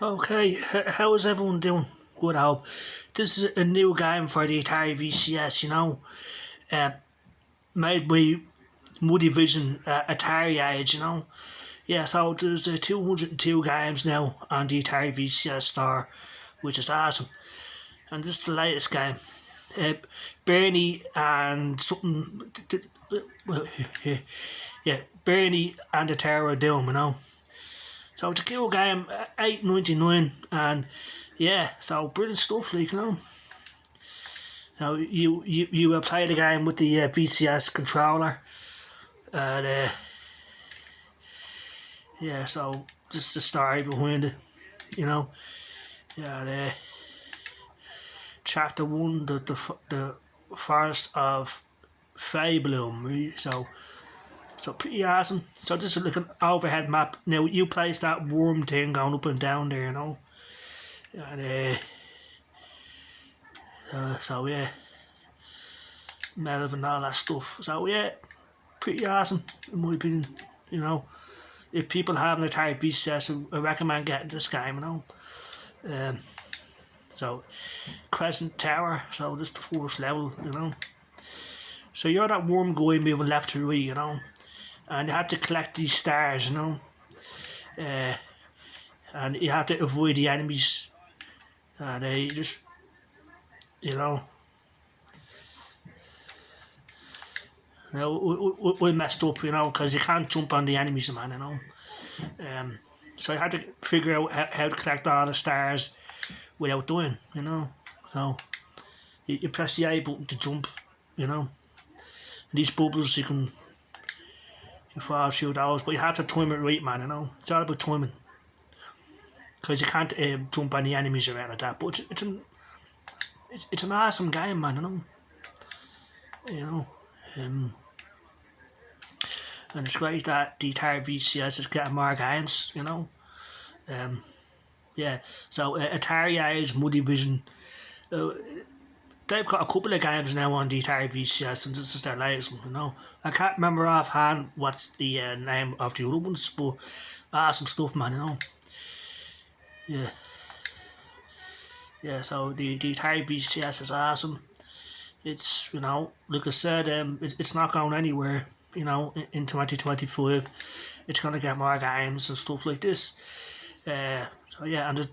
Okay, how is everyone doing? Good, I hope. This is a new game for the Atari VCS, uh, made by Muddy Vision Atari Age, Yeah, so there's 202 games now on the Atari VCS store, which is awesome. And this is the latest game. Uh, Bernie and something. Yeah, Bernie and the Terror Doom, So it's a cool game, 8.99, and yeah, so brilliant stuff, Now you play the game with the VCS controller, and yeah, so just the story behind it, you know. Yeah, chapter one, the Forest of Fabloom, really. So pretty awesome. So this is like an overhead map. Now you place that worm thing going up and down there, and so yeah, Melvin and all that stuff. So yeah, pretty awesome in my opinion. You know, if people have an Atari VCS, I recommend getting this game. Um, so Crescent Tower. So this is the first level. So you're that worm guy moving left to right. And you have to collect these stars. Uh, and you have to avoid the enemies. And they just, you know. We messed up, because you can't jump on the enemies, man, so I had to figure out how to collect all the stars without doing, So you press the A button to jump, And these bubbles you fall through those, but you have to time it right, man. It's all about timing, because you can't jump on the enemies around like that. But it's an awesome game, man. And it's great that the Atari VCS is getting more games, Yeah, so Atari Age, Muddy Vision, they've got a couple of games now on the Atari VCS, and this is their latest one, I can't remember offhand what's the name of the other ones, but awesome stuff, man, Yeah. Yeah, so the Atari VCS is awesome. It's, like I said, it's not going anywhere, in 2025. It's going to get more games and stuff like this. So yeah, and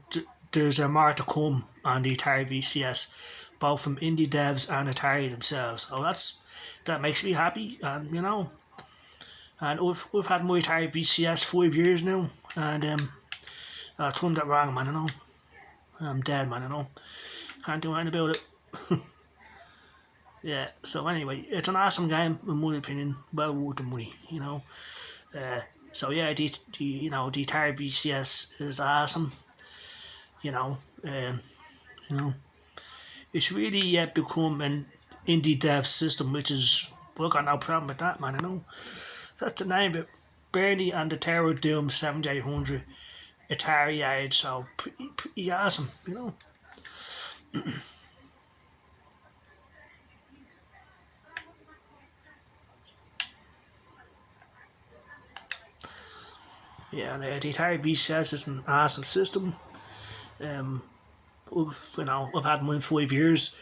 there's more to come on the Atari VCS, both from indie devs and Atari themselves. So that makes me happy, and and we've had my Atari VCS 5 years now, and I turned that wrong, man. I'm dead, man. Can't do anything about it. Yeah. So anyway, it's an awesome game in my opinion. Well worth the money, So yeah, the Atari VCS is awesome. You know, um, you know, it's really become an indie dev system, which is we got no problem with that, man. That's the name of it. Bernie and the Terror Doom 7800 Atari Age, so pretty awesome, Yeah, and the Atari VCS is an awesome system. I've had mine 5 years.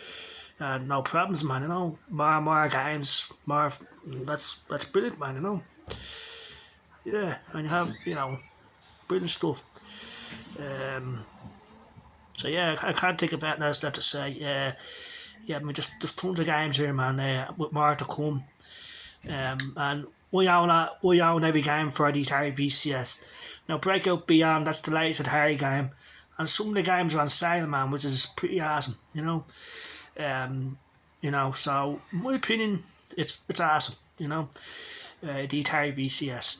No problems, man. More games, more. That's brilliant, man. Yeah, and you have brilliant stuff. So yeah, I can't think of anything else left to say. Yeah, I mean, just tons of games here, man. With more to come. And we own every game for the Atari VCS. Now, Breakout Beyond, that's the latest Atari game, and some of the games are on sale, man, which is pretty awesome. So in my opinion, it's awesome. The Atari VCS.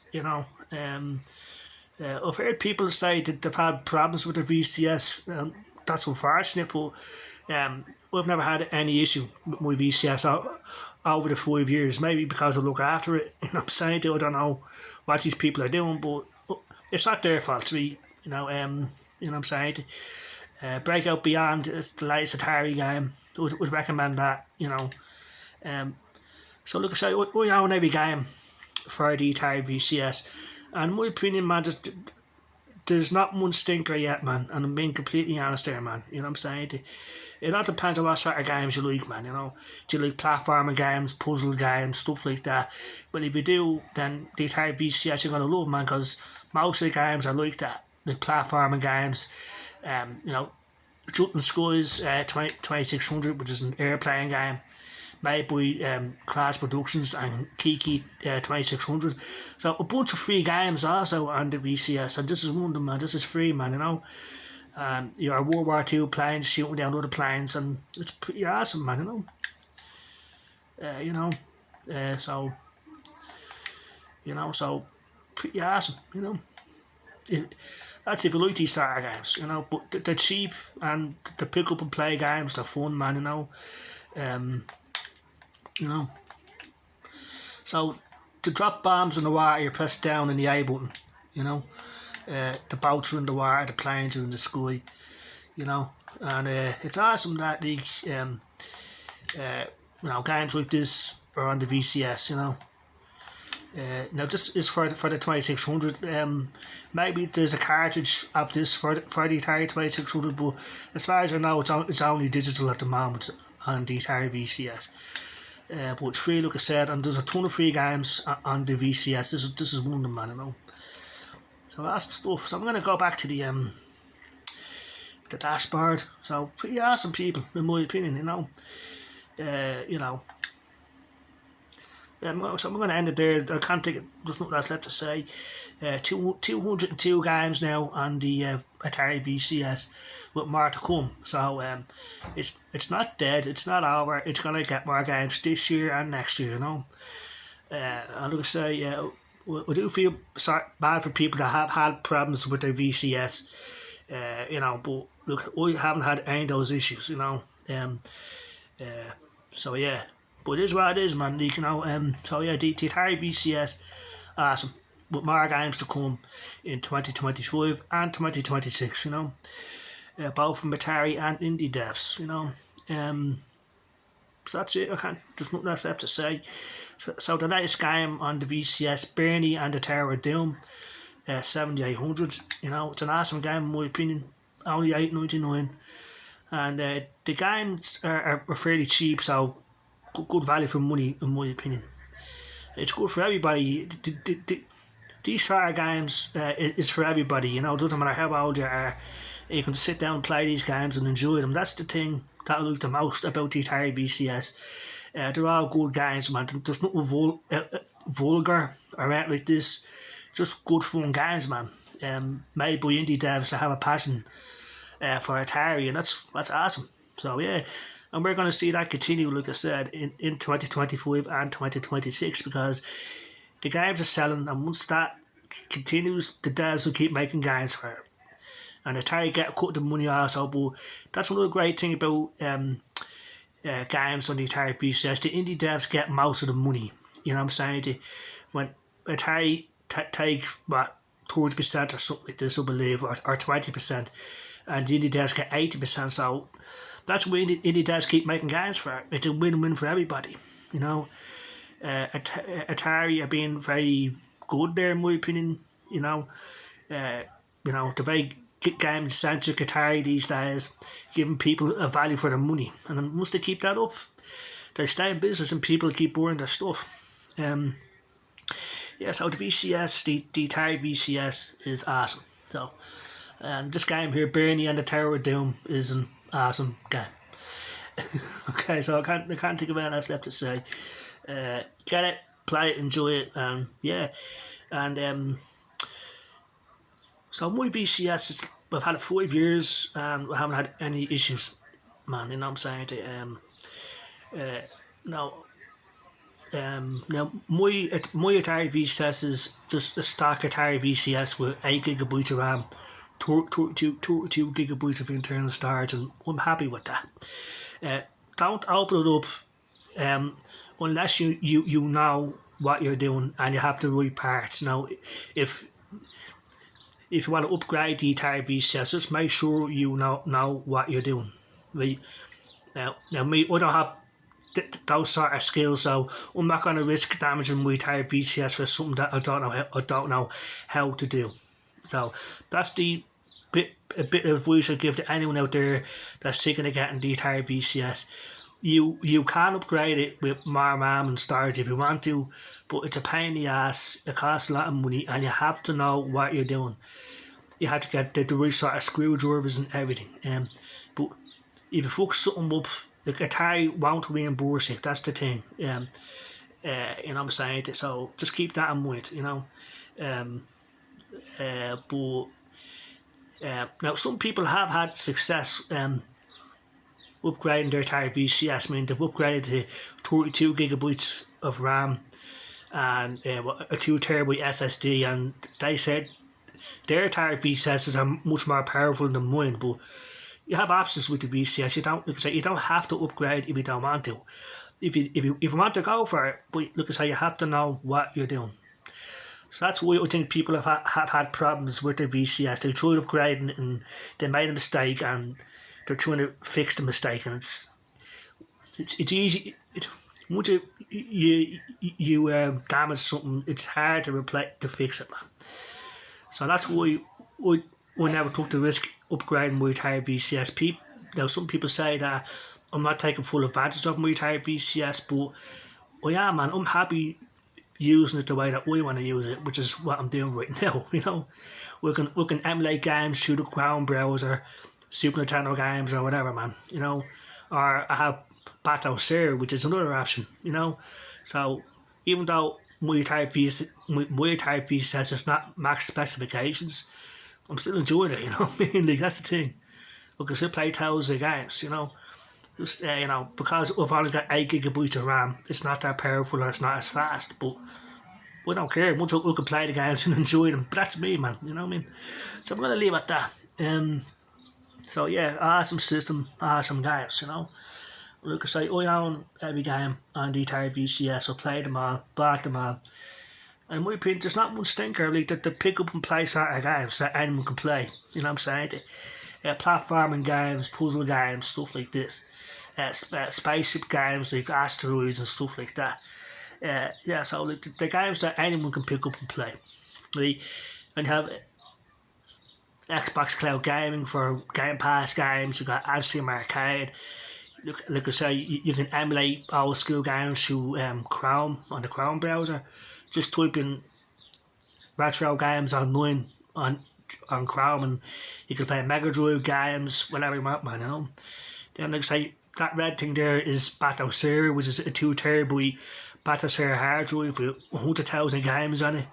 I've heard people say that they've had problems with the VCS. That's unfortunate, but we've never had any issue with my VCS over the 5 years. Maybe because I look after it. I'm saying? I don't know what these people are doing, but it's not their fault to be. You know what I'm saying? Breakout Beyond is the latest Atari game. Would recommend that. So look, so we own every game for the Atari VCS, and in my opinion, man, just there's not one stinker yet, man, and I'm being completely honest there, man. You know what I'm saying? It all depends on what sort of games you like, man. You know, do you like platforming games, puzzle games, stuff like that? But if you do, then the entire VCS you're gonna love, man, because most of the games are like that, the platforming games. You know, Shooting Skies 2600, which is an airplane game made by Crash Productions, and Kiki 2600. So a bunch of free games also on the VCS, and this is one of them, man. This is free, man. You know, your World War II planes shooting down other planes, and it's pretty awesome, man. You know, so so pretty awesome. You know, that's if you like these sort of games. You know, but they're cheap and to pick up and play games. They're fun, man. You know, so to drop bombs in the water, you press down in the A button. You know, the boats are in the water, the planes are in the sky. You know, and it's awesome that the games like this are on the VCS. You know, now this is for the 2600. Maybe there's a cartridge of this for the Atari 2600, but as far as I know, it's only digital at the moment on the Atari VCS. But it's free, like I said, and there's a ton of free games on the VCS. This is one of them, man. You know. So awesome stuff. So I'm gonna go back to the dashboard. So pretty awesome, people, in my opinion. You know. So I'm going to end it there. I can't think of just nothing else left to say. 202 games now on the Atari VCS, with more to come. So it's not dead. It's not over. It's going to get more games this year and next year. You know. I'm going to say, I do feel bad for people that have had problems with their VCS. But look, I haven't had any of those issues. You know. So yeah. But it is what it is, man. You know, so yeah, the Atari VCS, awesome. With more games to come in 2025 and 2026, you know. Both from Atari and indie devs, you know. So that's it. There's nothing else left to say. So the latest game on the VCS, Bernie and the Tower of Doom, 7800. You know, it's an awesome game in my opinion. Only $8.99, and the games are fairly cheap, so good value for money, in my opinion. It's good for everybody. These sort of games is for everybody. You know, it doesn't matter how old you are. You can sit down and play these games and enjoy them. That's the thing that I like the most about the Atari VCS. They're all good games, man. There's nothing vulgar or anything like this. Just good fun games, man. Made by indie devs that have a passion for Atari, and that's awesome. So yeah. And we're going to see that continue, like I said, in 2025 and 2026, because the games are selling, and once that continues, the devs will keep making games for it. And Atari get a cut of the money also, but that's another great thing about games on the Atari VCS. The indie devs get most of the money. You know what I'm saying? When Atari take, 30% or something like this, I believe, or 20%, and the indie devs get 80%, so that's why indie devs keep making games for it. It's a win-win for everybody, you know. Atari are being very good there, in my opinion. You know, the very game-centric Atari these days, giving people a value for their money, and then once they keep that up, they stay in business and people keep buying their stuff. So the VCS, the Atari VCS is awesome. So, and this game here, Bernie and the Tower of Doom, is an awesome game. Okay, so I can't think of anything else left to say. Get it, play it, enjoy it, yeah. And so my VCS I've had it 5 years and I haven't had any issues, man. You know what I'm saying? Now my Atari VCS is just a stock Atari VCS with 8 gigabytes of RAM, 32 gigabytes of internal storage, and I'm happy with that. Don't open it up unless you know what you're doing and you have the right parts. Now, if you want to upgrade the Atari VCS, just make sure you know what you're doing. Right? Now me, I don't have those sort of skills, so I'm not going to risk damaging my Atari VCS for something that I don't know how to do. So that's a bit of advice I give to anyone out there that's thinking of getting the Atari VCS. You can upgrade it with more RAM and storage if you want to, but it's a pain in the ass. It costs a lot of money, and you have to know what you're doing. You have to get the right sort of screwdrivers and everything. But if you fuck something up, like Atari won't reimburse it. That's the thing. You know what I'm saying? So just keep that in mind. You know. But now some people have had success upgrading their Atari VCS. I mean, they've upgraded to 32 gigabytes of RAM and a 2 terabyte SSD, and they said their Atari VCSs are much more powerful than mine. But you have options with the VCS. You don't have to upgrade if you don't want to. If you want to go for it, but look at how you have to know what you're doing. So that's why I think people have had problems with their VCS. They tried upgrading and they made a mistake, and they're trying to fix the mistake, and it's easy. Once you damage something, it's hard to fix it, man. So that's why I never took the risk upgrading my entire VCS. Now some people say that I'm not taking full advantage of my entire VCS, but I am, man. I'm happy using it the way that I want to use it, which is what I'm doing right now. You know, we can emulate games through the Chrome browser, Super Nintendo games or whatever, man. You know, or I have Battle Sir, which is another option. You know, so even though my type VCS is not max specifications, I'm still enjoying it. You know, what I mean, like that's the thing. We can still play thousands of games. You know. Just, you know, because we've only got 8 gigabytes of RAM, it's not that powerful or it's not as fast, but we don't care. Once we can play the games and enjoy them, but that's me, man, you know what I mean? So I'm going to leave it at that. So yeah, awesome system, awesome games, you know? Like I say, I own every game on the Atari VCS, I played them all, bought them all. And in my opinion, there's not one stinker like that to pick up and play sort of games that anyone can play, you know what I'm saying? Platforming games, puzzle games, stuff like this. Spaceship games like asteroids and stuff like that. So like the games that anyone can pick up and play. Like, and you have Xbox Cloud Gaming for Game Pass games. You got Anthem Arcade. Like I say, you can emulate old school games through Chrome on the Chrome browser. Just type in retro games online on Chrome, and you can play Mega Drive games, whatever you want, man. You know. Then like I say, that red thing there is Battle Sir, which is a 2 terabyte Battle Sir hard drive with 100,000 games on it,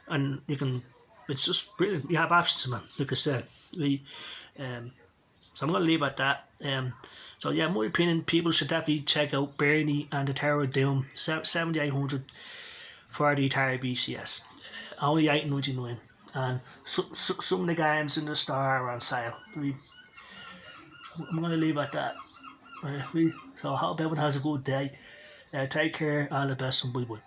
and you can. It's just brilliant. You have options, man. Like I said, so I'm gonna leave it at that. So yeah, in my opinion, people should definitely check out Bernie and the Tower of Doom 7800 for the Atari VCS. Only $8.99, and some of the games in the store are on sale. I'm gonna leave it at that. So I hope everyone has a good day. Take care, all the best, and bye bye.